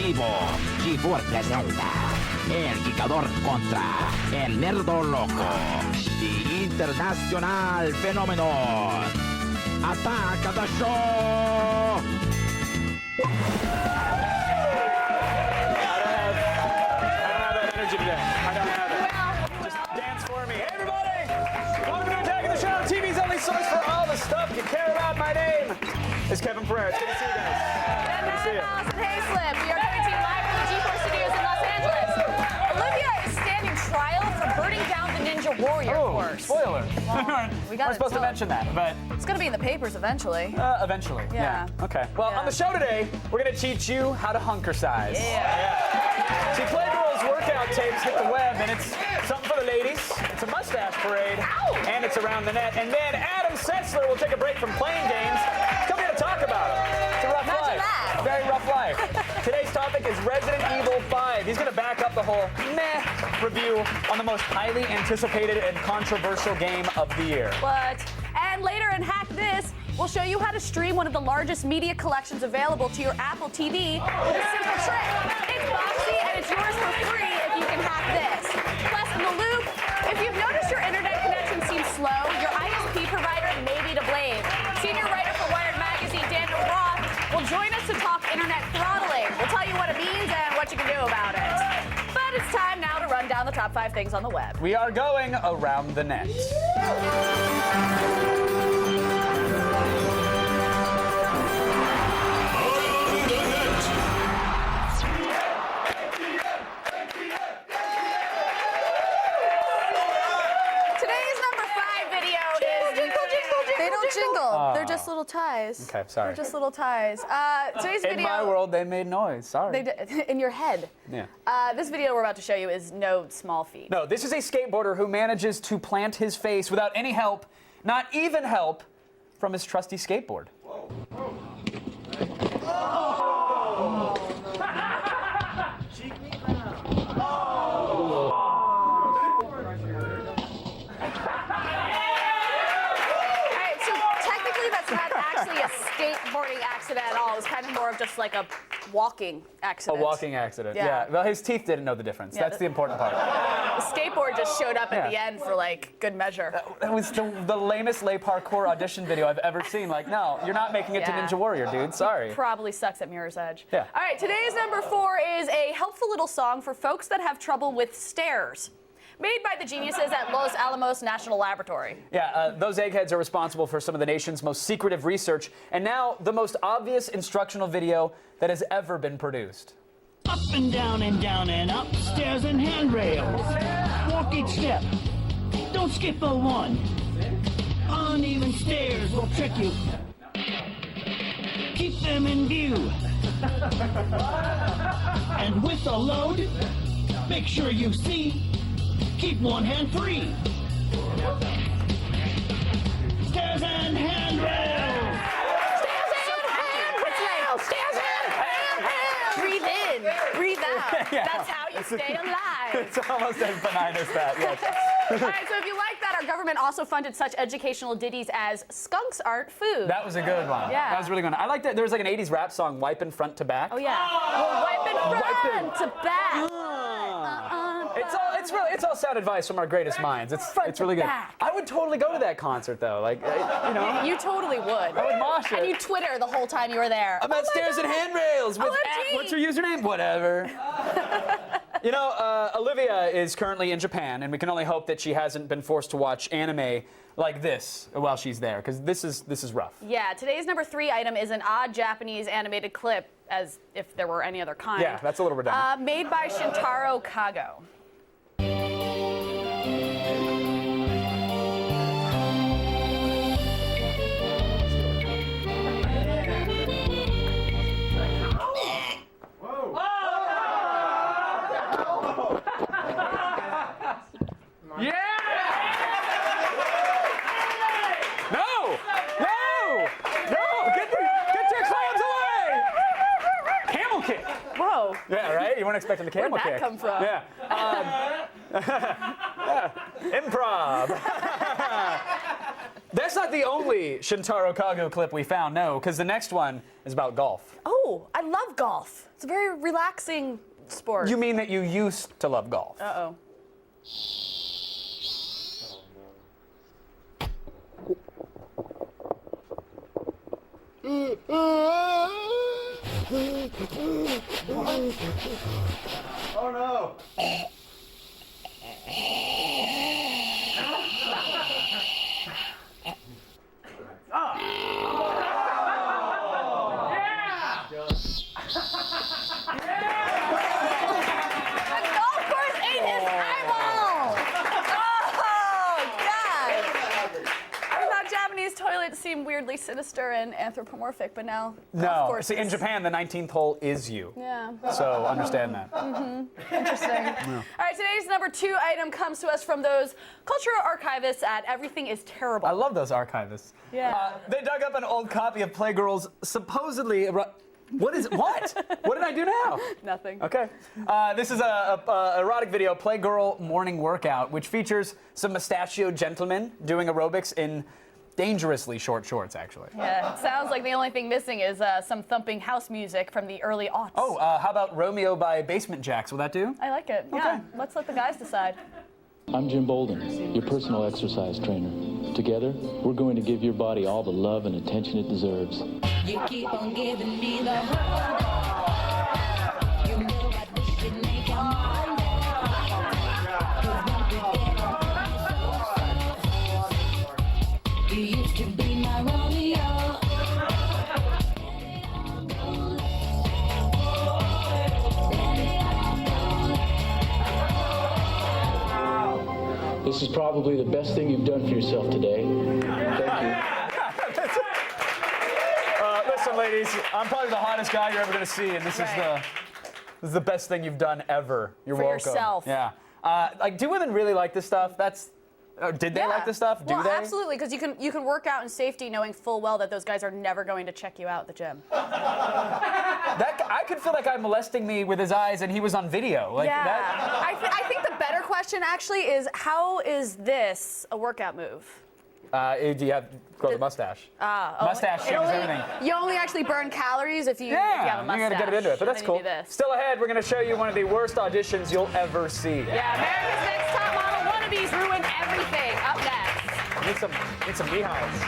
vivo, G4 presenta El Gicador contra El Nerdo Loco, The Internacional Fenómeno. Ataca the show! Today. I don't have it. Just dance for me. Hey, everybody! Welcome to Attacking the Show, TV's only source for all the stuff you care about. My name is Kevin Pereira. It's good to see you guys. And I'm Allison Hayslip. We are coming to you live from the G4 Studios in Los Angeles. Olivia is standing trial for burning down the Ninja Warrior course. Spoiler. Well, We're supposed to mention that, but it's going to be in the papers eventually. eventually. Yeah. Okay. Well, on the show today, we're going to teach you how to hunker size. Yeah. See, Playgirl's workout tapes hit the web, and it's something for the ladies. It's a mustache parade, and it's around the net. And then Adam Setzler will take a break from playing games. Come here to talk about it. It's a rough Imagine life. that. Very rough life. Today's topic is Resident Evil 5. He's going to back up the whole meh review on the most highly anticipated and controversial game of the year. What? And later in Hack This, we'll show you how to stream one of the largest media collections available to your Apple TV with a simple trick. It's boxy and it's yours for free if you can hack this. Plus, in the loop, if you've noticed your internet connection seems slow, your ISP provider may be to blame. Senior writer for Wired Magazine, Daniel Roth, will join us to talk internet throttling. We'll tell you what it means and what you can do about it. But it's time now to run down the top 5 things on the web. We are going around the net. They don't jingle. They're just little ties. Okay, sorry. They're just little ties. Today's In video. my world, they made noise. Sorry. In your head. Yeah. This video we're about to show you is no small feat. No, this is a skateboarder who manages to plant his face without any help, not even help, from his trusty skateboard. Alright, so technically that's not actually a skateboarding accident at all. It was kind of more of just like a walking A accident. walking accident. Yeah. Yeah. Well, his teeth didn't know the difference. Yeah, That's the important part. The skateboard just showed up at Yeah. the end for like good measure. That was the lamest lay parkour audition video I've ever seen. Like, no, you're not making it to Yeah. Ninja Warrior, dude. Sorry. Probably sucks at Mirror's Edge. Yeah. All right, today's number 4 is a helpful little song for folks that have trouble with stairs. Made by the geniuses at Los Alamos National Laboratory. Yeah, those eggheads are responsible for some of the nation's most secretive research, and now the most obvious instructional video that has ever been produced. Up and down and up, stairs and handrails. Walk each step. Don't skip a one. Uneven stairs will trick you. Keep them in view. And with a load, make sure you see. Keep one hand free. Stairs and handrails. Stairs and handrails! Breathe in, breathe out. Yeah. That's how you stay alive. It's almost as benign as that, yes. All right, so if you like that, our government also funded such educational ditties as Skunks Aren't Food. That was a good one. Yeah. That was really good. I like that. There was like an 80s rap song, Wiping Front to Back. Oh, yeah. We're wiping front to back. It's all sound advice from our greatest minds. Front It's really to good. back. I would totally go to that concert though. Like, you know. You totally would. I would mosh it. And you Twitter the whole time you were there. I'm at Stairs and Handrails with OMG. what's her username? Whatever. You know, Olivia is currently in Japan, and we can only hope that she hasn't been forced to watch anime like this while she's there, because this is rough. Yeah, today's number 3 item is an odd Japanese animated clip, as if there were any other kind. Yeah, that's a little redundant. Made by Shintaro Kago. Yeah, right? You weren't expecting the camel Where'd that kick. come from? Yeah. Improv. This that's not the only Shintaro Kago clip we found, no, because the next one is about golf. Oh, I love golf. It's a very relaxing sport. You mean that you used to love golf? Uh-oh. Oh no! Toilets seem weirdly sinister and anthropomorphic, but now, no. of course, See, in Japan, the 19th hole is you. Yeah. So understand that. Interesting. Yeah. All right, today's number 2 item comes to us from those cultural archivists at Everything is Terrible. I love those archivists. Yeah. They dug up an old copy of Playgirl's supposedly. What is what? What did I do now? Nothing. Okay. This is a erotic video, Playgirl Morning Workout, which features some mustachioed gentlemen doing aerobics in dangerously short shorts, actually. Yeah, it sounds like the only thing missing is some thumping house music from the early aughts. Oh, how about Romeo by Basement Jaxx? Will that do? I like it. Yeah, let's let the guys decide. I'm Jim Bolden, your personal exercise trainer. Together, we're going to give your body all the love and attention it deserves. You keep on giving me the whole. You know I wish you'd make your mind up. You used to be my Romeo. This is probably the best thing you've done for yourself today. Thank you. Listen, ladies, I'm probably the hottest guy you're ever going to see, and this is the best thing you've done ever. You're for welcome. yourself. Yeah. Like, do women really like this stuff? Did they like this stuff? Do they? Absolutely, because you can work out in safety knowing full well that those guys are never going to check you out at the gym. I could feel like guy molesting me with his eyes, and he was on video. Like, yeah. I think the better question actually is, how is this a workout move? Do you have grow the mustache? Mustache changes everything. You only actually burn calories if you have a mustache. You gotta get into it, but that's cool. Still ahead, we're gonna show you one of the worst auditions you'll ever see. Yeah, America's Next Top Model wannabes ruin everything. Up next. Need some beehives.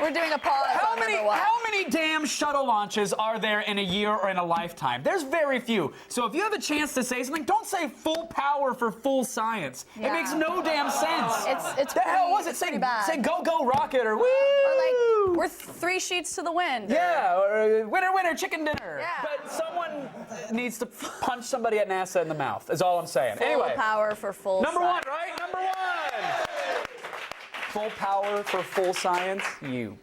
We're doing a pause. How many damn shuttle launches are there in a year or in a lifetime? There's very few. So if you have a chance to say something, don't say full power for full science. Yeah. It makes no damn sense. It's the hell was it? Say bad. Say go go rocket or woo. Or like we're 3 sheets to the wind. Yeah. Or winner winner chicken dinner. Yeah. But someone needs to punch somebody at NASA in the mouth. Is all I'm saying. Full power for full. Number one, right? Number one. Full power for full science, you.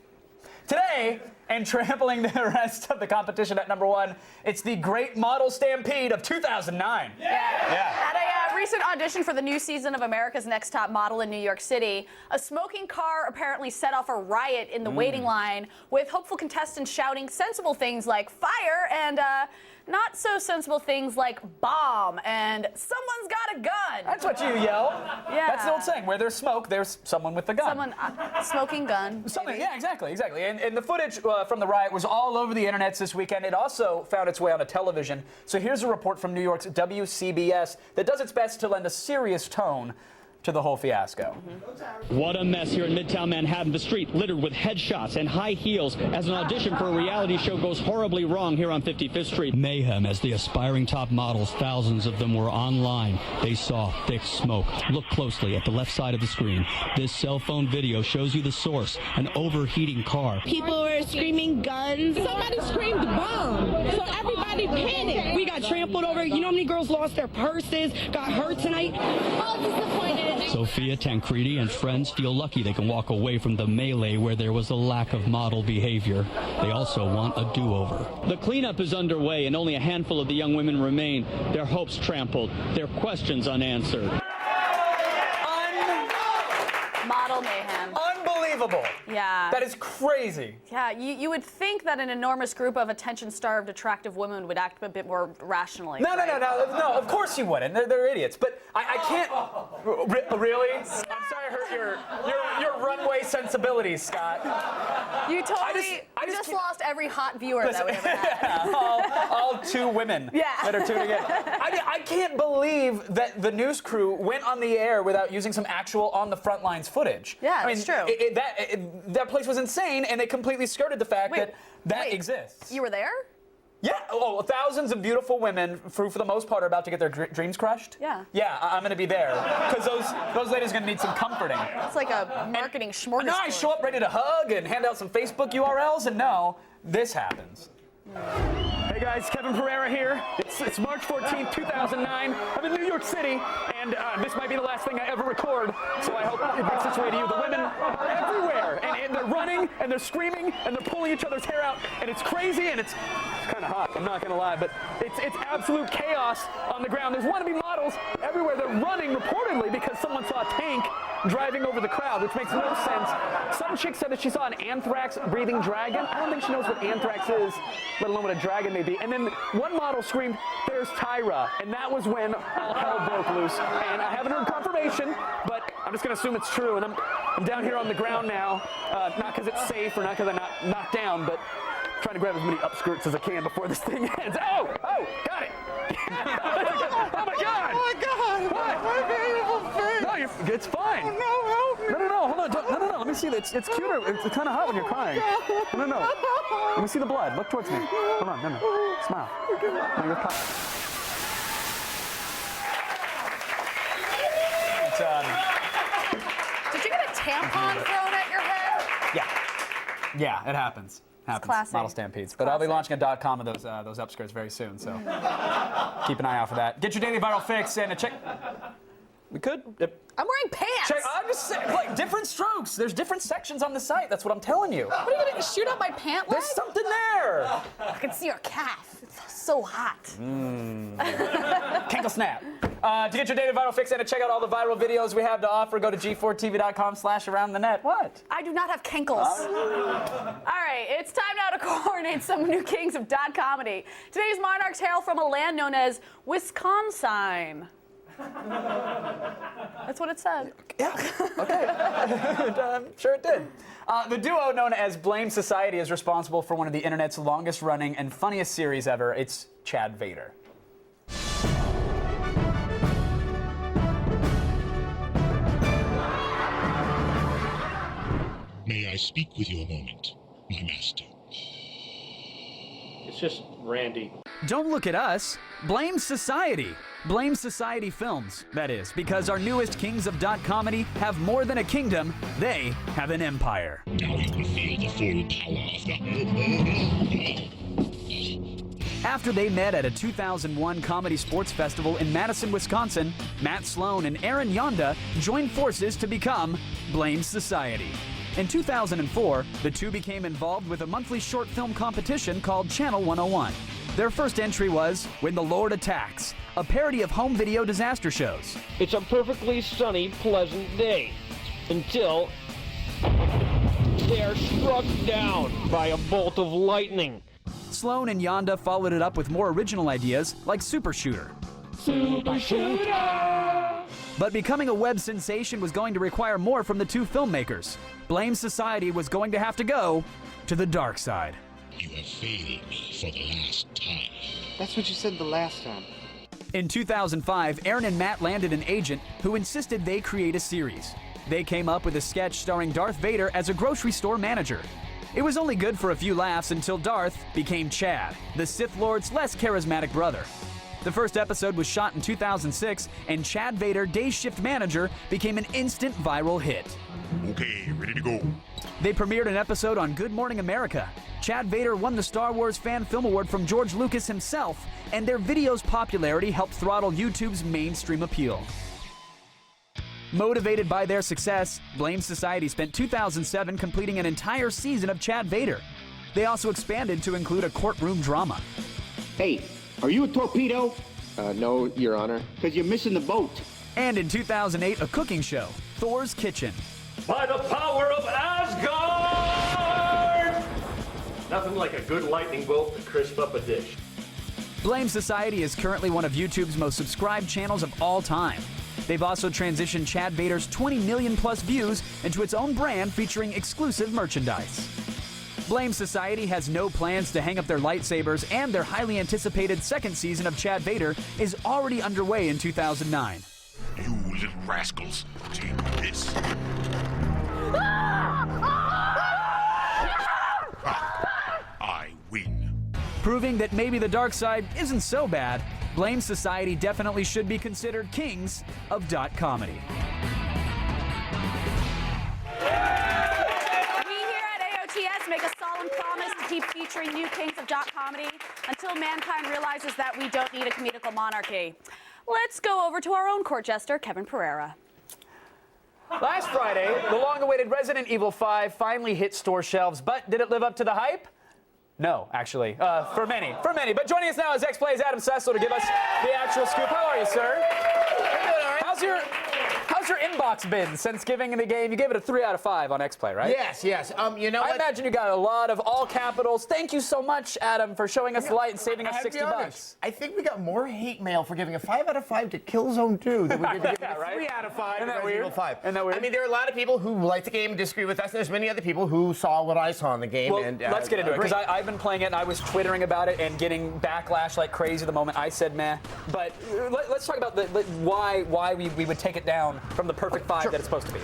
Today, and trampling the rest of the competition at number one, it's the Great Model Stampede of 2009. Yeah. At a recent audition for the new season of America's Next Top Model in New York City, a smoking car apparently set off a riot in the waiting line, with hopeful contestants shouting sensible things like fire and not so sensible things like bomb and someone's got a gun. That's what you yell. Yeah. That's the old saying. Where there's smoke, there's someone with a gun. Someone, smoking gun. Something, yeah, exactly. And the footage from the riot was all over the internet this weekend. It also found its way onto television. So here's a report from New York's WCBS that does its best to lend a serious tone to the whole fiasco. What a mess here in Midtown Manhattan. The street littered with headshots and high heels as an audition for a reality show goes horribly wrong here on 55th Street. Mayhem as the aspiring top models, thousands of them were online. They saw thick smoke. Look closely at the left side of the screen. This cell phone video shows you the source, an overheating car. People were screaming guns. Somebody screamed bomb. So everybody panicked. We got trampled over. You know how many girls lost their purses, got hurt tonight? All disappointed. Sophia Tancredi and friends feel lucky they can walk away from the melee where there was a lack of model behavior. They also want a do-over. The cleanup is underway and only a handful of the young women remain. Their hopes trampled, their questions unanswered. Yeah. That is crazy. Yeah, you would think that an enormous group of attention-starved, attractive women would act a bit more rationally. No, right? no, of course you wouldn't. They're idiots. But I can't. Really? I'm sorry I hurt your runway sensibilities, Scott. You totally I just can't- lost every hot viewer that we ever had. all 2 women that are tuning in. I can't believe that the news crew went on the air without using some actual on the front lines footage. Yeah, I mean, it's true. That place was insane, and they completely skirted the fact Wait, that exists. You were there? Yeah. Oh, thousands of beautiful women, for the most part, are about to get their dreams crushed. Yeah. Yeah, I'm going to be there because those ladies are going to need some comforting. It's like a marketing smorgasbord. No, I show up ready to hug and hand out some Facebook URLs, and no, this happens. Hey guys, Kevin Pereira here. It's March 14th, 2009. I'm in New York City, and this might be the last thing I ever record, so I hope it gets this way to you. The women are everywhere, and they're running, and they're screaming, and they're pulling each other's hair out, and it's crazy, and it's kind of hot, I'm not going to lie, but it's absolute chaos on the ground. There's wannabe models everywhere. They're running, reportedly, because someone saw a tank driving over the crowd, which makes no sense. Some chick said that she saw an anthrax-breathing dragon. I don't think she knows what anthrax is, let alone what a dragon may be. And then one model screamed, "There's Tyra," and that was when all hell broke loose. And I haven't heard confirmation, but I'm just going to assume it's true. And I'm down here on the ground now, not because it's safe or not because I'm not knocked down, but trying to grab as many upskirts as I can before this thing ends. Oh, got it. Oh my God! Oh my God! What? My beautiful face! No, it's fine. Oh no, help me! No, hold on. No. Let me see. It's cuter. It's kind of hot when you're crying. No. Let me see the blood. Look towards me. Hold on. No. Smile. No, you're Did you get a tampon thrown at your head? Yeah, it happens. classic. Model stampedes. But I'll be launching a .com of those upskirts very soon, so keep an eye out for that. Get your daily viral fix and check. We could. Yep. I'm wearing pants. Check. I'm just saying, like, different strokes. There's different sections on the site. That's what I'm telling you. What are you gonna shoot up my pant leg? There's something there. I can see your calf. It's so hot. Kinkle snap. To get your daily viral fix and to check out all the viral videos we have to offer, go to g4tv.com/aroundthenet. What? I do not have kinkles. All right, it's time now to coordinate some new kings of dot comedy. Today's monarchs hail from a land known as Wisconsin. That's what it said. Yeah. Okay. I'm sure it did. The duo known as Blame Society is responsible for one of the internet's longest running and funniest series ever. It's Chad Vader. May I speak with you a moment, my master? It's just Randy. Don't look at us. Blame Society. Blame Society Films, that is, because our newest kings of dot comedy have more than a kingdom, they have an empire. Now you can feel the full power of the... After they met at a 2001 comedy sports festival in Madison, Wisconsin, Matt Sloan and Aaron Yonda joined forces to become Blame Society. In 2004, the two became involved with a monthly short film competition called Channel 101. Their first entry was When the Lord Attacks, a parody of home video disaster shows. It's a perfectly sunny, pleasant day until they are struck down by a bolt of lightning. Sloan and Yonda followed it up with more original ideas like Super Shooter. Super Shooter! But becoming a web sensation was going to require more from the two filmmakers. Blame Society was going to have to go to the dark side. You have failed me for the last time. That's what you said the last time. In 2005, Aaron and Matt landed an agent who insisted they create a series. They came up with a sketch starring Darth Vader as a grocery store manager. It was only good for a few laughs until Darth became Chad, the Sith Lord's less charismatic brother. The first episode was shot in 2006, and Chad Vader, day shift manager, became an instant viral hit. Okay, ready to go. They premiered an episode on Good Morning America. Chad Vader won the Star Wars Fan Film Award from George Lucas himself, and their video's popularity helped throttle YouTube's mainstream appeal. Motivated by their success, Blame Society spent 2007 completing an entire season of Chad Vader. They also expanded to include a courtroom drama. Hey, are you a torpedo? No, Your Honor. Because you're missing the boat. And in 2008, a cooking show, Thor's Kitchen. By the power of Asgard! Nothing like a good lightning bolt to crisp up a dish. Blame Society is currently one of YouTube's most subscribed channels of all time. They've also transitioned Chad Vader's 20 million plus views into its own brand featuring exclusive merchandise. Blame Society has no plans to hang up their lightsabers, and their highly anticipated second season of Chad Vader is already underway in 2009. You little rascals, take this. I win. Proving that maybe the dark side isn't so bad, Blame Society definitely should be considered kings of dot comedy. Make a solemn promise to keep featuring new kings of dot comedy until mankind realizes that we don't need a comedical monarchy. Let's go over to our own court jester, Kevin Pereira. Last Friday, the long-awaited Resident Evil 5 finally hit store shelves, but did it live up to the hype? No, actually, for many. But joining us now is X-Play's Adam Sessler to give us the actual scoop. How are you, sir? How's your inbox been since giving the game? You gave it a 3 out of 5 on X-Play, right? Yes. You know I what? imagine you got a lot of all capitals. Thank you so much, Adam, for showing us the light and saving us $60. I think we got more hate mail for giving a 5 out of 5 to Killzone 2 than we did to giving a 3 out of 5 to Resident Evil 5. Isn't that weird? I mean, there are a lot of people who like the game and disagree with us. There's many other people who saw what I saw in the game. Well, and let's get into it, because I've been playing it, and I was twittering about it and getting backlash like crazy the moment I said meh. But let's talk about why we would take it down from the perfect 5 that it's supposed to be.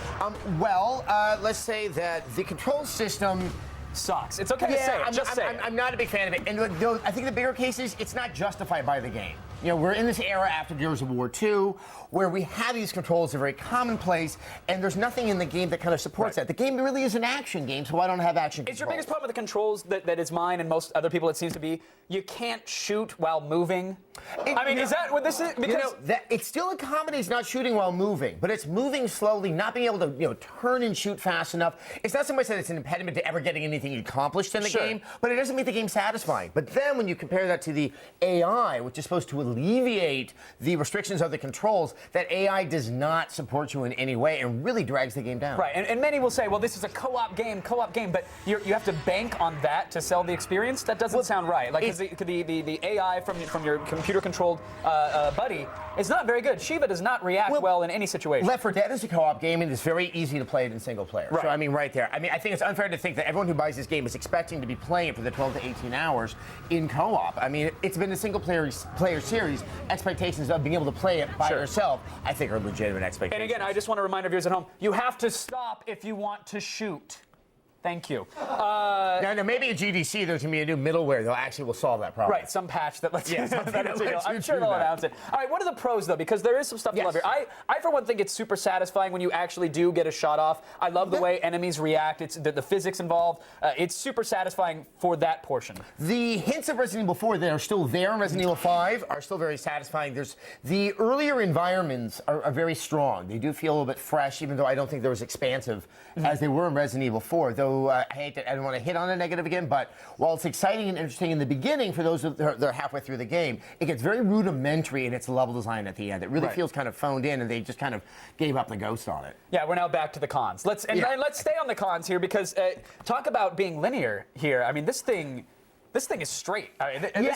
Let's say that the control system sucks. It's okay to say it. Just say it. I'm not a big fan of it. And I think the bigger case is it's not justified by the game. You know, we're in this era after Gears of War 2 where we have these controls that are very commonplace, and there's nothing in the game that kind of supports that. The game really is an action game, so why don't I have action controls? Is your biggest problem with the controls that is mine and most other people it seems to be, you can't shoot while moving? Is that what this is? Because it's still a comedy. It's not shooting while moving, but it's moving slowly, not being able to turn and shoot fast enough. It's not so much that it's an impediment to ever getting anything accomplished in the game, but it doesn't make the game satisfying. But then when you compare that to the AI, which is supposed to alleviate the restrictions of the controls, that AI does not support you in any way and really drags the game down. Right, and many will say, well, this is a co-op game, but you have to bank on that to sell the experience? That doesn't sound right. Like, the AI from your computer-controlled buddy is not very good. Shiva does not react well in any situation. Left 4 Dead is a co-op game, and it's very easy to play it in single player. Right. So, I mean, right there. I mean, I think it's unfair to think that everyone who buys this game is expecting to be playing it for the 12 to 18 hours in co-op. I mean, it's been a single-player series. Expectations of being able to play it by yourself, I think, are legitimate expectations. And again, I just want to remind our viewers at home, you have to stop if you want to shoot. Thank you. Now, maybe at GDC there's going to be a new middleware that actually will solve that problem. Right, some patch that lets you I'm sure they'll announce it. All right, what are the pros, though? Because there is some stuff to love here. I, for one, think it's super satisfying when you actually do get a shot off. I love the way enemies react. It's the physics involved. It's super satisfying for that portion. The hints of Resident Evil 4 that are still there in Resident Evil 5 are still very satisfying. The earlier environments are very strong. They do feel a little bit fresh, even though I don't think they're as expansive as they were in Resident Evil 4, though I don't want to hit on a negative again, but while it's exciting and interesting in the beginning for those that are halfway through the game, it gets very rudimentary in its level design at the end. It really feels kind of phoned in, and they just kind of gave up the ghost on it. Yeah, we're now back to the cons. Let's stay on the cons here, because talk about being linear here. I mean, this thing is straight. I mean,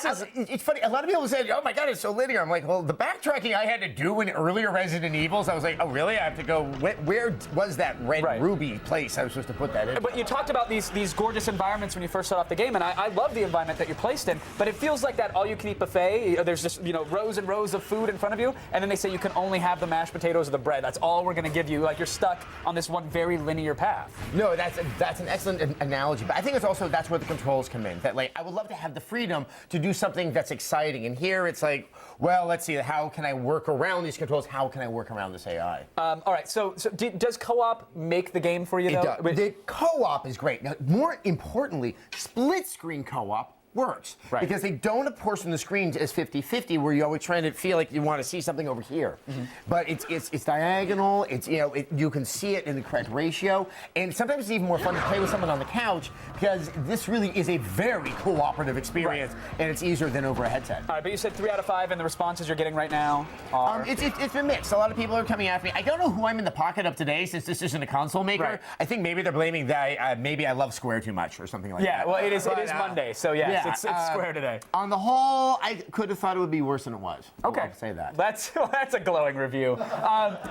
it's funny. A lot of people said, "Oh my God, it's so linear." I'm like, well, the backtracking I had to do in earlier Resident Evils, I was like, oh really? I have to go. Where was that red ruby place I was supposed to put that in? But you talked about these gorgeous environments when you first start off the game, and I love the environment that you're placed in. But it feels like that all-you-can-eat buffet. There's just rows and rows of food in front of you, and then they say you can only have the mashed potatoes or the bread. That's all we're going to give you. Like, you're stuck on this one very linear path. No, that's an excellent analogy. But I think that's where the controls come in. That I would love to have the freedom to do something that's exciting. And here it's like, well, let's see, how can I work around these controls? How can I work around this AI? All right, so does co-op make the game for you, though? The co-op is great. Now, more importantly, split-screen co-op works. Right. Because they don't apportion the screens as 50-50, where you're always trying to feel like you want to see something over here. But it's diagonal. It's you can see it in the correct ratio, and sometimes it's even more fun to play with someone on the couch because this really is a very cooperative experience, and it's easier than over a headset. All right, but you said 3 out of 5, and the responses you're getting right now are... It's been mixed. A lot of people are coming after me. I don't know who I'm in the pocket of today, since this isn't a console maker. Right. I think maybe they're blaming that maybe I love Square too much or something like that. Yeah, well, it is Monday, so yes, yeah, it's Square today. On the whole, I could have thought it would be worse than it was. Okay. I'll say that. That's a glowing review.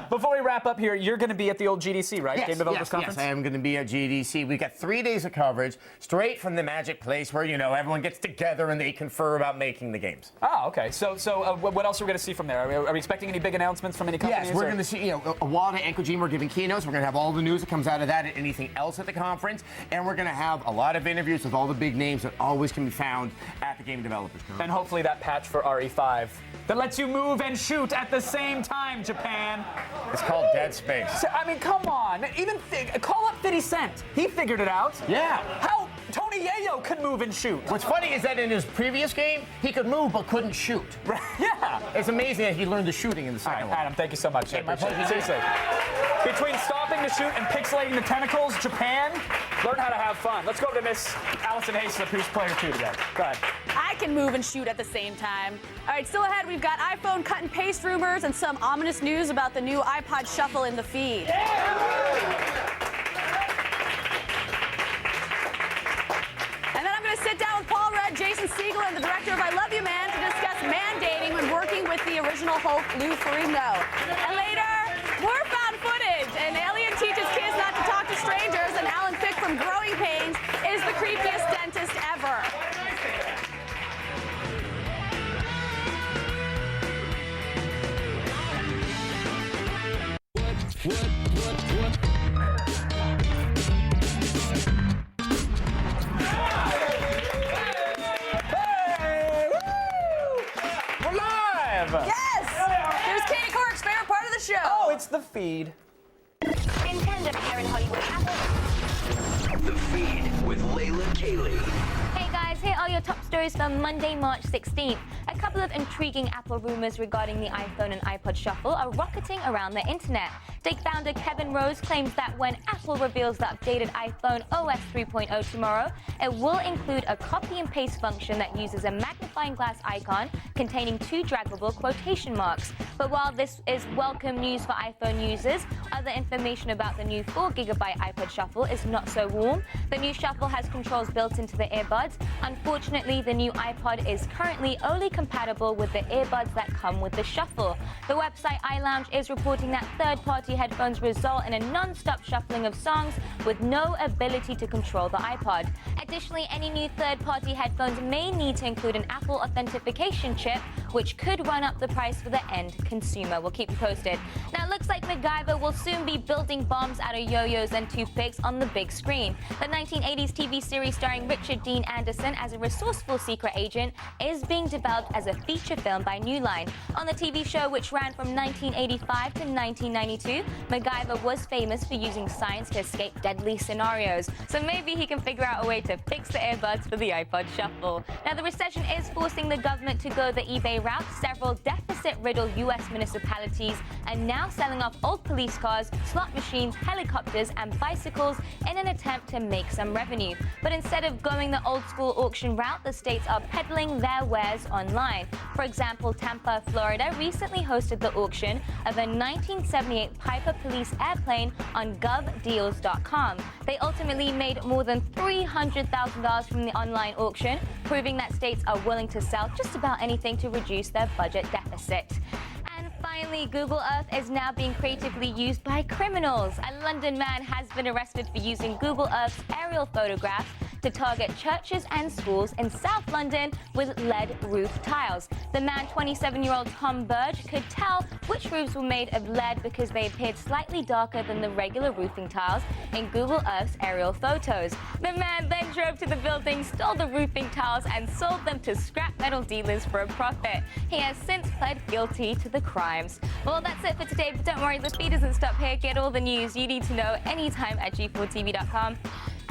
Before we wrap up here, you're going to be at the old GDC, right? Game Developers Conference? Yes, I am going to be at GDC. We've got 3 days of coverage straight from the magic place where, everyone gets together and they confer about making the games. Oh, okay. So what else are we going to see from there? Are we expecting any big announcements from any companies? Yes, we're going to see, Iwata and Kojima are giving keynotes. We're going to have all the news that comes out of that and anything else at the conference. And we're going to have a lot of interviews with all the big names that always can be found at the Game Developers Conference. And hopefully that patch for RE5 that lets you move and shoot at the same time, Japan. It's called Dead Space. So, I mean, come on. Even call up 50 Cent. He figured it out. Yeah. How Tony Yayo could move and shoot. What's funny is that in his previous game, he could move but couldn't shoot. Yeah. It's amazing that he learned the shooting in the second one. Adam, thank you so much. Hey, my pleasure. Seriously. Between stopping to shoot and pixelating the tentacles, Japan, learn how to have fun. Let's go to Miss Allison Hayslip, who's player 2 today. Go ahead. I can move and shoot at the same time. All right, still ahead, we've got iPhone cut and paste rumors and some ominous news about the new iPod Shuffle in the feed. And then I'm going to sit down with Paul Rudd, Jason Segel, and the director of I Love You Man to discuss mandating when working with the original Hulk, Lou Ferrigno. And later, more found footage. An alien teaches kids not to talk to strangers, and Alan Thicke from Growing Pains is the creepiest dentist ever. We're live! Yes! Here's Katie Couric's favorite part of the show. Oh, it's the feed. Nintendo here in Hollywood. The Feed with Layla Kaylee. Hey guys, here are your top stories from Monday, March 16th. A couple of intriguing Apple rumors regarding the iPhone and iPod Shuffle are rocketing around the internet. Dig founder Kevin Rose claims that when Apple reveals the updated iPhone OS 3.0 tomorrow, it will include a copy and paste function that uses a magnifying glass icon containing 2 draggable quotation marks. But while this is welcome news for iPhone users, other information about the new 4GB iPod Shuffle is not so warm. The new Shuffle has controls built into the earbuds. Unfortunately, the new iPod is currently only compatible with the earbuds that come with the Shuffle. The website iLounge is reporting that third-party headphones result in a non-stop shuffling of songs with no ability to control the iPod. Additionally, any new third-party headphones may need to include an Apple authentication chip, which could run up the price for the end consumer. We'll keep you posted. Now, it looks like MacGyver will soon be building bombs out of yo-yos and toothpicks on the big screen. The 1980s TV series starring Richard Dean Anderson as a resourceful secret agent is being developed as a feature film by New Line. On the TV show, which ran from 1985 to 1992, MacGyver was famous for using science to escape deadly scenarios. So maybe he can figure out a way to fix the earbuds for the iPod Shuffle. Now, the recession is forcing the government to go the eBay route. Several deficit-riddled U.S. municipalities are now selling off old police cars, slot machines, helicopters, and bicycles in an attempt to make some revenue. But instead of going the old-school auction route, the states are peddling their wares online. For example, Tampa, Florida recently hosted the auction of a 1978 Piper police airplane on govdeals.com. They ultimately made more than $300,000 from the online auction, proving that states are willing to sell just about anything to reduce their budget deficit. And finally, Google Earth is now being creatively used by criminals. A London man has been arrested for using Google Earth's aerial photographs to target churches and schools in South London with lead roof tiles. The man, 27-year-old Tom Burge, could tell which roofs were made of lead because they appeared slightly darker than the regular roofing tiles in Google Earth's aerial photos. The man then drove to the building, stole the roofing tiles, and sold them to scrap metal dealers for a profit. He has since pled guilty to the crimes. Well, that's it for today, but don't worry, the feed doesn't stop here. Get all the news you need to know anytime at G4TV.com.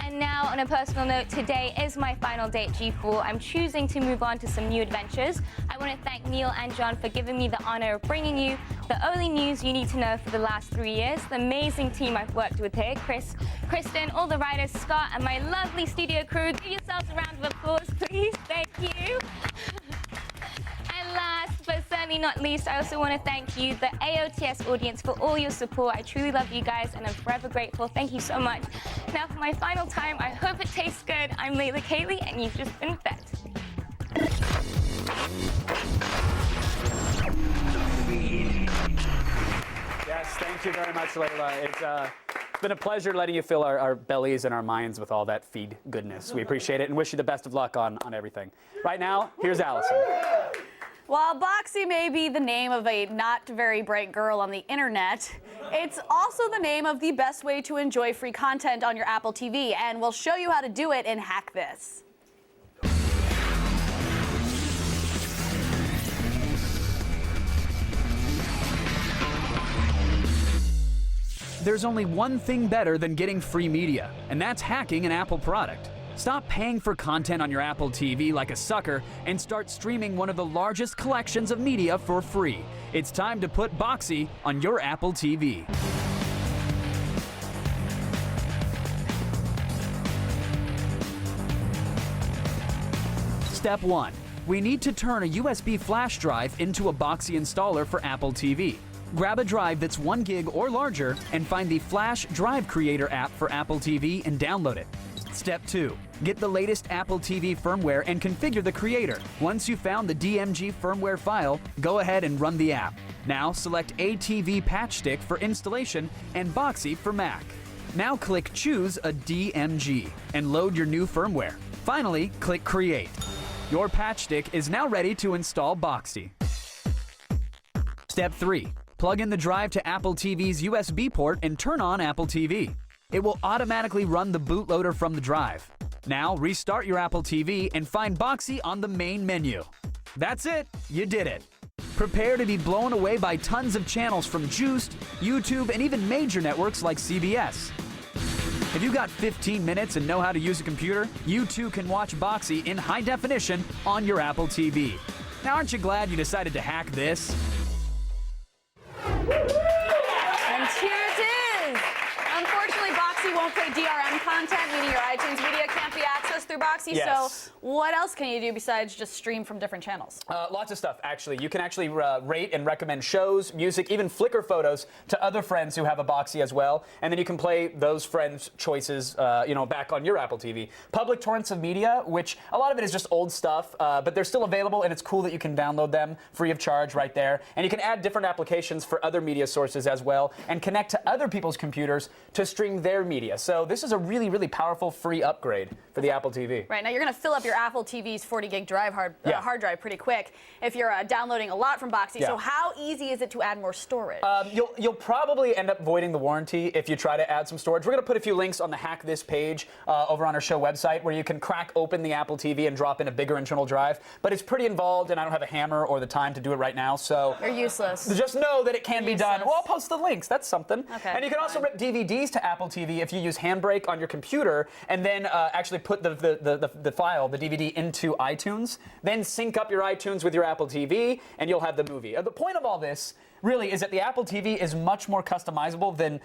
And now, on a personal note, today is my final day at G4. I'm choosing to move on to some new adventures. I want to thank Neil and John for giving me the honor of bringing you the only news you need to know for the last 3 years. The amazing team I've worked with here, Chris, Kristen, all the writers, Scott, and my lovely studio crew. Give yourselves a round of applause, please. Thank you. And last, but certainly not least, I also want to thank you, the AOTS audience, for all your support. I truly love you guys, and I'm forever grateful. Thank you so much. Now, for my final time, I hope it tastes good. I'm Layla Kaylee, and you've just been fed. Yes, thank you very much, Layla. It's been a pleasure letting you fill our bellies and our minds with all that feed goodness. We appreciate it and wish you the best of luck on everything. Right now, here's Allison. While Boxy may be the name of a not very bright girl on the internet, it's also the name of the best way to enjoy free content on your Apple TV, and we'll show you how to do it in Hack This. There's only one thing better than getting free media, and that's hacking an Apple product. Stop paying for content on your Apple TV like a sucker and start streaming one of the largest collections of media for free. It's time to put Boxy on your Apple TV. Step 1. We need to turn a USB flash drive into a Boxy installer for Apple TV. Grab a drive that's 1 gig or larger and find the Flash Drive Creator app for Apple TV and download it. Step 2. Get the latest Apple TV firmware and configure the creator. Once you've found the DMG firmware file, go ahead and run the app. Now select ATV Patch Stick for installation and Boxy for Mac. Now click Choose a DMG and load your new firmware. Finally, click Create. Your patch stick is now ready to install Boxy. Step 3. Plug in the drive to Apple TV's USB port and turn on Apple TV. It will automatically run the bootloader from the drive. Now restart your Apple TV and find Boxy on the main menu. That's it, you did it. Prepare to be blown away by tons of channels from Juiced, YouTube, and even major networks like CBS. If you got 15 minutes and know how to use a computer, you too can watch Boxy in high definition on your Apple TV. Now, aren't you glad you decided to hack this? And here it is. Unfortunately, Boxy won't play DRM content, meaning your iTunes media can't be accessed through Boxy. Yes. So what else can you do besides just stream from different channels? Lots of stuff, actually. You can actually rate and recommend shows, music, even Flickr photos to other friends who have a Boxy as well. And then you can play those friends' choices, back on your Apple TV. Public torrents of media, which a lot of it is just old stuff, but they're still available, and it's cool that you can download them free of charge right there. And you can add different applications for other media sources as well, and connect to other people's computers to stream their media. So this is a really, really powerful free upgrade for the Apple TV. Right, now you're going to fill up your Apple TV's 40 gig hard drive pretty quick if you're downloading a lot from Boxy. Yeah. So how easy is it to add more storage? You'll probably end up voiding the warranty if you try to add some storage. We're going to put a few links on the Hack This page over on our show website where you can crack open the Apple TV and drop in a bigger internal drive. But it's pretty involved, and I don't have a hammer or the time to do it right now. So you're useless. Just know that it can be done. Well, I'll post the links. That's something. Okay, and you can also rip DVDs to Apple TV if you use Handbrake on your computer, and then actually put the file, the DVD, into iTunes. Then sync up your iTunes with your Apple TV, and you'll have the movie. The point of all this really is that the Apple TV is much more customizable than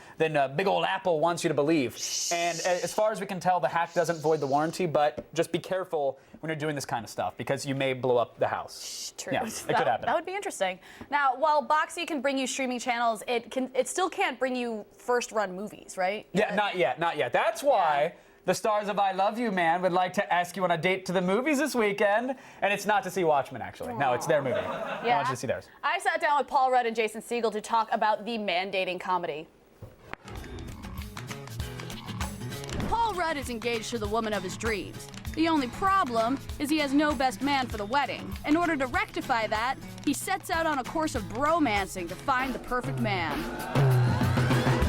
big old Apple wants you to believe. And as far as we can tell, the hack doesn't void the warranty, but just be careful when you're doing this kind of stuff because you may blow up the house. True. Yeah, it could happen. That would be interesting. Now, while Boxy can bring you streaming channels, it still can't bring you first-run movies, right? Yeah, not yet. That's why the stars of I Love You, Man would like to ask you on a date to the movies this weekend. And it's not to see Watchmen, actually. No, it's their movie. I want you to see theirs. I sat down with Paul Rudd and Jason Segel to talk about the man-dating comedy. Paul Rudd is engaged to the woman of his dreams. The only problem is he has no best man for the wedding. In order to rectify that, he sets out on a course of bromancing to find the perfect man.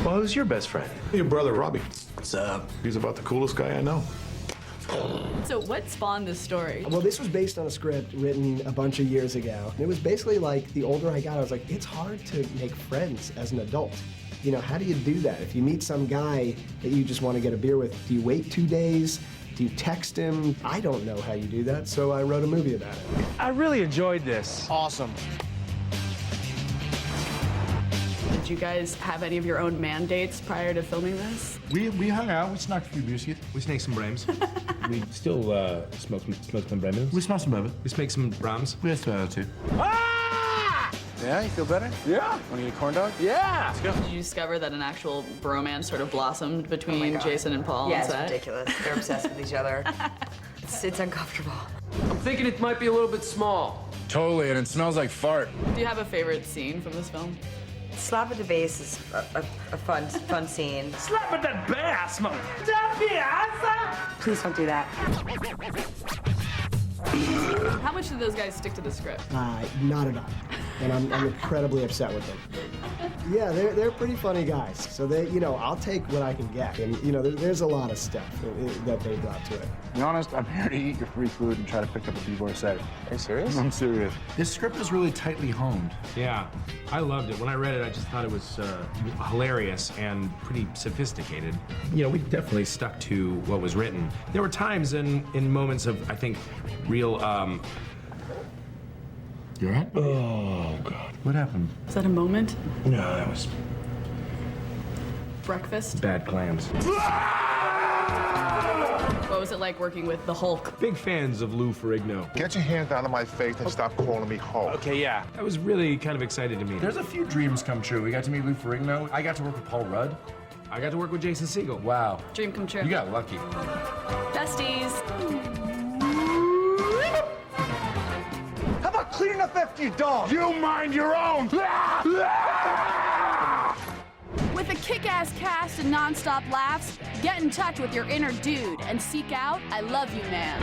Well, who's your best friend? Your brother, Robbie. What's up? He's about the coolest guy I know. So what spawned this story? Well, this was based on a script written a bunch of years ago. It was basically like, the older I got, I was like, it's hard to make friends as an adult. You know, how do you do that? If you meet some guy that you just want to get a beer with, do you wait 2 days? Do you text him? I don't know how you do that, so I wrote a movie about it. I really enjoyed this. Awesome. Did you guys have any of your own mandates prior to filming this? We hung out, we snaked a few biscuits. We snaked some brams. We still smoke some brams. We smoked some bourbon. We smoked some brams. We had some too. Yeah, you feel better? Yeah. Want to eat a corn dog? Yeah. Let's go. Did you discover that an actual bromance sort of blossomed between Jason and Paul? Yeah, on it's set? ridiculous. They're obsessed with each other. It's uncomfortable. I'm thinking it might be a little bit small. Totally, and it smells like fart. Do you have a favorite scene from this film? Slap at the bass is a fun scene. Slap at that bass, mother. Please don't do that. How much did those guys stick to the script? Not at all. And I'm incredibly upset with them. Yeah, they're pretty funny guys. So they, you know, I'll take what I can get. And you know, there's a lot of stuff that they brought to it. To be honest, I'm here to eat your free food and try to pick up a B-boy set. Are you serious? I'm serious. This script is really tightly honed. Yeah, I loved it. When I read it, I just thought it was hilarious and pretty sophisticated. You know, we definitely stuck to what was written. There were times in moments of, I think, real, You all right? oh, God. What happened? Is that a moment? No, that was Breakfast? bad clams. What was it like working with the Hulk? Big fans of Lou Ferrigno. Get your hands out of my face and stop calling me Hulk. Okay, yeah. I was really kind of excited to meet him. There's a few dreams come true. We got to meet Lou Ferrigno. I got to work with Paul Rudd. I got to work with Jason Segel. Wow. Dream come true. You got lucky. Besties. How about cleaning up after your dog? You mind your own. With a kick-ass cast and non-stop laughs, get in touch with your inner dude and seek out I Love You Man.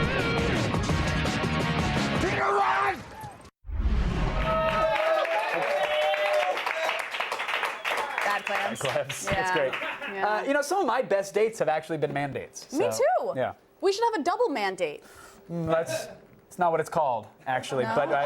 Bad clams. Clams. Yeah. That's great. Yeah. You know, some of my best dates have actually been mandates. Me so, too. Yeah. We should have a double mandate. It's not what it's called, actually, No? but I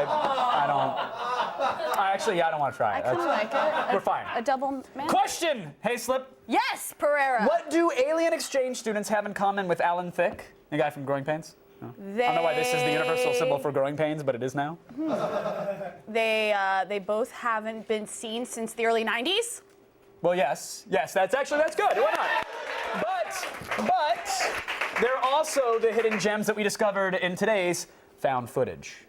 don't want to try I it. kind of like it. We're fine. A double mandate. Question, Hayslip. Yes, Pereira. What do alien exchange students have in common with Alan Thicke, the guy from Growing Pains? No? I don't know why this is the universal symbol for growing pains, but it is now. They both haven't been seen since the early 90s. Well, yes, that's good. Why not? But they're also the hidden gems that we discovered in today's found footage.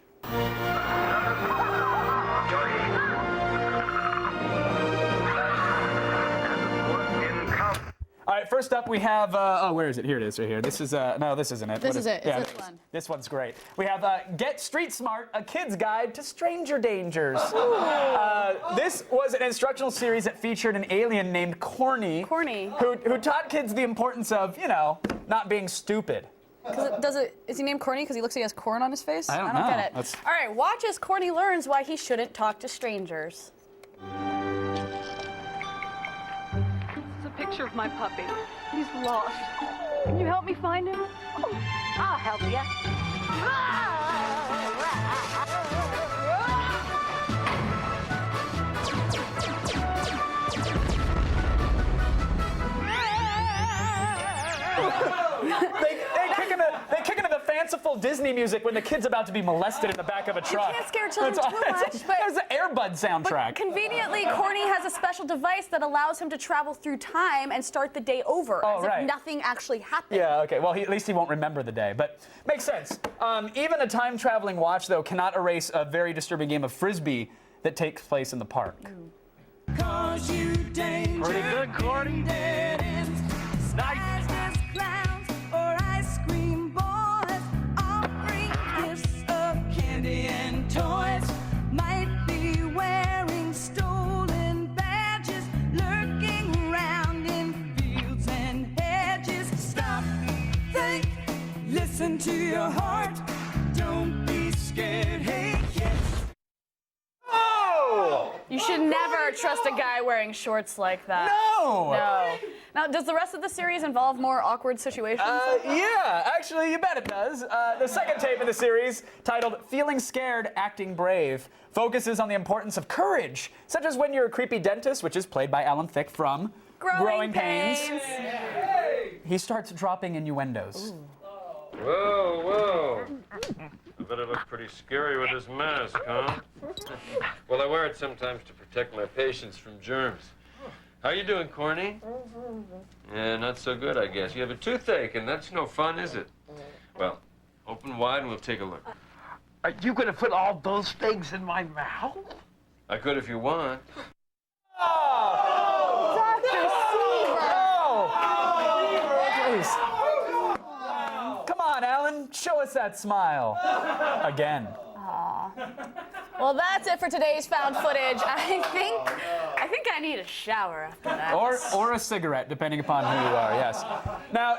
All right, first up we have, where is it? Here it is, right here. This is, no, this isn't it. This What is it. It's Yeah, this one. This one's great. We have Get Street Smart, a kid's guide to stranger dangers. This was an instructional series that featured an alien named Corny. Corny. Who taught kids the importance of, you know, not being stupid. Is he named Corny because he looks like he has corn on his face? I don't get know. it. That's- All right, watch as Corny learns why he shouldn't talk to strangers. It's a picture of my puppy. He's lost. Can you help me find him? Oh, I'll help you. They kick into the fanciful Disney music when the kid's about to be molested in the back of a truck. You can't scare children too much, but there's the Air Bud soundtrack. But conveniently, Corny has a special device that allows him to travel through time and start the day over, as right. if nothing actually happened. Yeah, okay. Well, at least he won't remember the day, but makes sense. Even a time-traveling watch, though, cannot erase a very disturbing game of Frisbee that takes place in the park. Pretty good, Corny. Nice. Clowns or ice cream boys offering gifts of candy and toys. Might be wearing stolen badges, lurking around in fields and hedges. Stop, think, listen to your heart. Don't be scared. Hey, kids. Oh! You should never trust a guy wearing shorts like that. No! No. Now, does the rest of the series involve more awkward situations? Yeah, actually, you bet it does. The second tape in the series, titled Feeling Scared, Acting Brave, focuses on the importance of courage, such as when you're a creepy dentist, which is played by Alan Thicke from Growing Pains. He starts dropping innuendos. Whoa, whoa. I bet it looks pretty scary with this mask, huh? Well, I wear it sometimes to protect my patients from germs. How you doing, Corny? Yeah, not so good, I guess. You have a toothache, and that's no fun, is it? Well, open wide and we'll take a look. Are you gonna put all those things in my mouth? I could if you want. Please. Come on, Alan, show us that smile. Again. Aw. Well, that's it for today's found footage. I think I need a shower after that. Or a cigarette, depending upon who you are, yes. Now,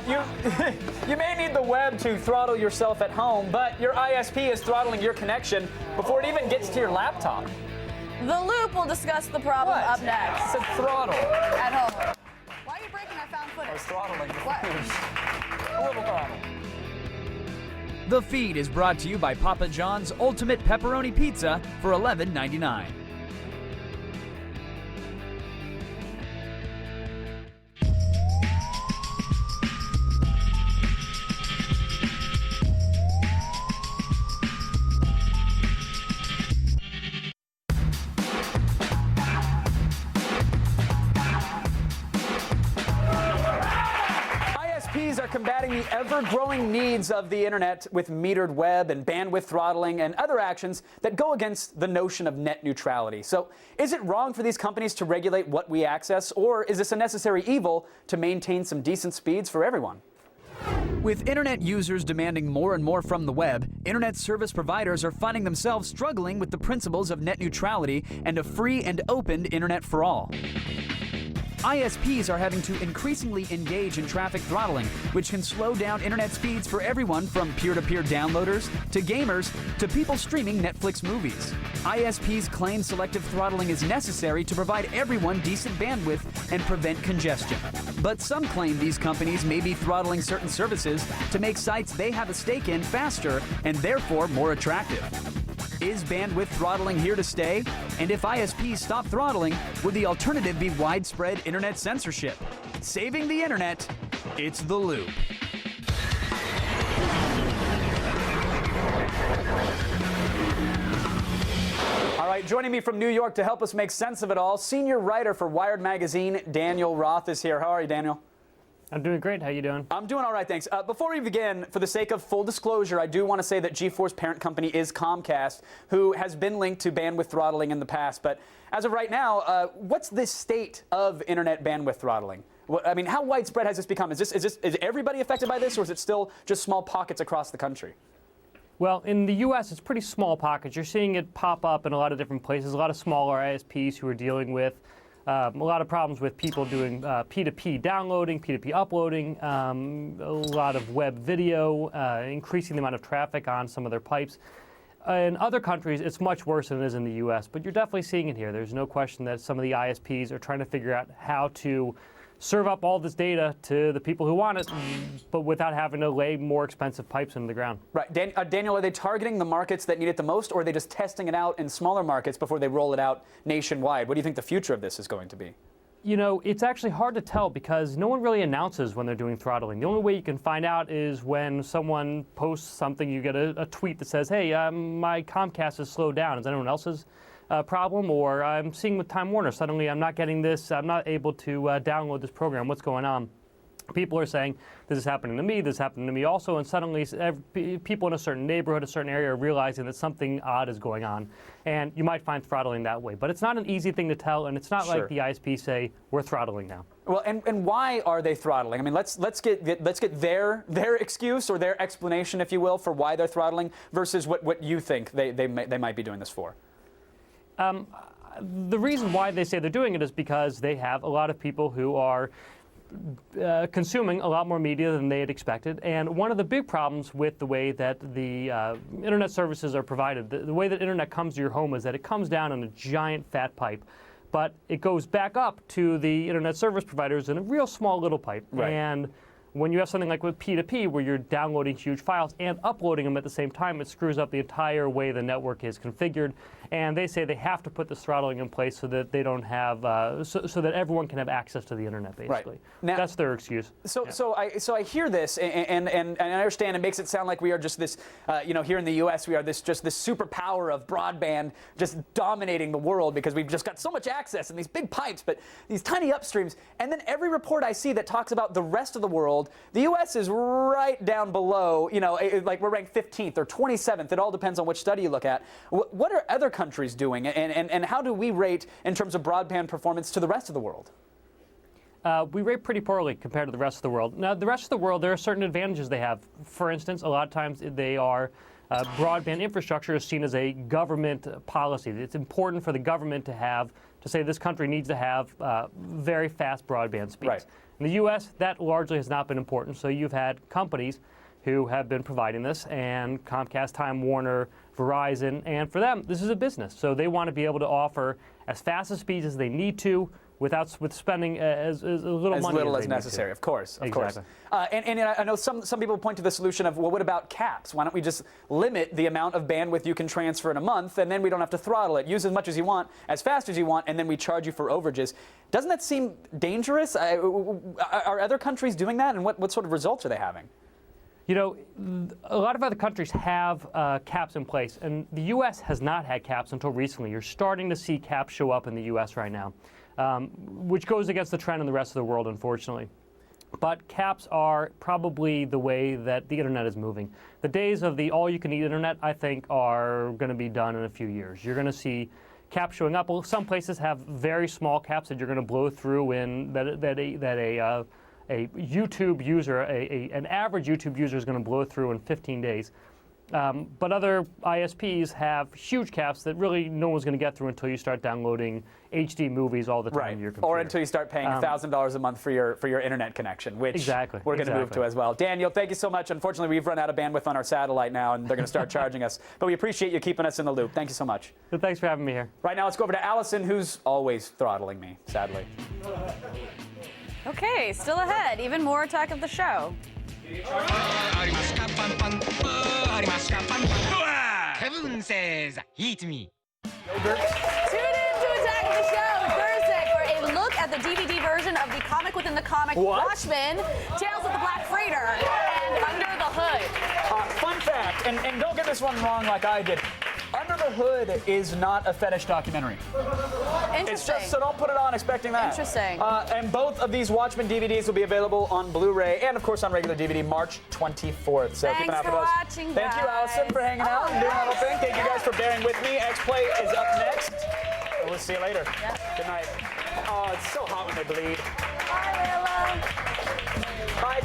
you may need the web to throttle yourself at home, but your ISP is throttling your connection before it even gets to your laptop. The Loop will discuss the problem up next. It's a throttle. At home. Why are you breaking our found footage? I was throttling. What? A little throttle. The Feed is brought to you by Papa John's Ultimate Pepperoni Pizza for $11.99. ISPs are combating the ever-growing needs of the internet with metered web and bandwidth throttling and other actions that go against the notion of net neutrality. So, is it wrong for these companies to regulate what we access, or is this a necessary evil to maintain some decent speeds for everyone? With internet users demanding more and more from the web, internet service providers are finding themselves struggling with the principles of net neutrality and a free and open internet for all. ISPs are having to increasingly engage in traffic throttling, which can slow down internet speeds for everyone from peer-to-peer downloaders to gamers to people streaming Netflix movies. ISPs claim selective throttling is necessary to provide everyone decent bandwidth and prevent congestion. But some claim these companies may be throttling certain services to make sites they have a stake in faster and therefore more attractive. Is bandwidth throttling here to stay? And if ISPs stop throttling, would the alternative be widespread internet censorship? Saving the internet, it's The Loop. All right, joining me from New York to help us make sense of it all, senior writer for Wired Magazine, Daniel Roth is here. How are you, Daniel? I'm doing great. How you doing? I'm doing all right, thanks. Before we begin, for the sake of full disclosure, I do want to say that G4's parent company is Comcast, who has been linked to bandwidth throttling in the past. But as of right now, what's the state of internet bandwidth throttling? I mean, how widespread has this become? Is everybody affected by this, or is it still just small pockets across the country? Well, in the U.S., it's pretty small pockets. You're seeing it pop up in a lot of different places. A lot of smaller ISPs who are dealing with a lot of problems with people doing P2P downloading, P2P uploading, a lot of web video, increasing the amount of traffic on some of their pipes. In other countries, it's much worse than it is in the U.S., but you're definitely seeing it here. There's no question that some of the ISPs are trying to figure out how to serve up all this data to the people who want it, but without having to lay more expensive pipes into the ground. Right. Daniel, are they targeting the markets that need it the most, or are they just testing it out in smaller markets before they roll it out nationwide? What do you think the future of this is going to be? You know, it's actually hard to tell because no one really announces when they're doing throttling. The only way you can find out is when someone posts something, you get a tweet that says, hey, my Comcast is slowed down. Is anyone else's problem? Or I'm seeing with Time Warner, suddenly I'm not getting this, I'm not able to download this program. What's going on? People are saying, this is happening to me, this is happening to me also, and suddenly people in a certain neighborhood, a certain area are realizing that something odd is going on. And you might find throttling that way. But it's not an easy thing to tell, and it's not like the ISP say, we're throttling now. Well, and why are they throttling? I mean, let's get their excuse or their explanation, if you will, for why they're throttling versus what you think they might be doing this for. The reason why they say they're doing it is because they have a lot of people who are consuming a lot more media than they had expected. And one of the big problems with the way that the internet services are provided, the way that internet comes to your home is that it comes down in a giant fat pipe, but it goes back up to the internet service providers in a real small little pipe. Right. And when you have something like with P2P, where you're downloading huge files and uploading them at the same time, it screws up the entire way the network is configured. And they say they have to put this throttling in place so that they don't have, so that everyone can have access to the internet, basically. Right. Now, that's their excuse. So I hear this, and I understand it makes it sound like we are just this, here in the U.S. we are this superpower of broadband just dominating the world because we've just got so much access and these big pipes, but these tiny upstreams. And then every report I see that talks about the rest of the world, the U.S. is right down below. Like we're ranked 15th or 27th. It all depends on which study you look at. What are other countries doing, and how do we rate in terms of broadband performance to the rest of the world? We rate pretty poorly compared to the rest of the world. Now, the rest of the world, there are certain advantages they have. For instance, a lot of times they are broadband infrastructure is seen as a government policy. It's important for the government to say this country needs to have very fast broadband speeds. Right. In the U.S., that largely has not been important. So you've had companies who have been providing this, and Comcast, Time Warner, Verizon, and for them, this is a business. So they want to be able to offer as fast a speeds as they need to with spending as little money as necessary. Of course, of exactly. course. And I know some people point to the solution of, well, what about caps? Why don't we just limit the amount of bandwidth you can transfer in a month, and then we don't have to throttle it. Use as much as you want, as fast as you want, and then we charge you for overages. Doesn't that seem dangerous? Are other countries doing that, and what sort of results are they having? A lot of other countries have caps in place, and the U.S. has not had caps until recently. You're starting to see caps show up in the U.S. right now, which goes against the trend in the rest of the world, unfortunately. But caps are probably the way that the internet is moving. The days of the all-you-can-eat internet, I think, are going to be done in a few years. You're going to see caps showing up. Well, some places have very small caps that you're going to blow through in a YouTube user, an average YouTube user is going to blow through in 15 days. But other ISPs have huge caps that really no one's going to get through until you start downloading HD movies all the time to your computer. Or until you start paying $1,000 a month for your internet connection, which we're going to move to as well. Daniel, thank you so much. Unfortunately, we've run out of bandwidth on our satellite now, and they're going to start charging us. But we appreciate you keeping us in the loop. Thank you so much. Well, thanks for having me here. Right now, let's go over to Allison, who's always throttling me, sadly. Okay, still ahead. Even more Attack of the Show. Kevin says, eat me. Tune in to Attack of the Show Thursday for a look at the DVD version of the comic within the comic, Watchmen, Tales of the Black Freighter, and Under the Hood. Fun fact, and don't get this one wrong like I did. Under the Hood is not a fetish documentary. Interesting. It's just, so don't put it on expecting that. Interesting. And both of these Watchmen DVDs will be available on Blu-ray and, of course, on regular DVD March 24th. So keep an eye for those. Watching, Thank you, Allison, for hanging out and doing that whole thing. Thank you guys for bearing with me. X-Play is up next. And we'll see you later. Yep. Good night. Oh, it's so hot when they bleed. Bye, Layla. Bye.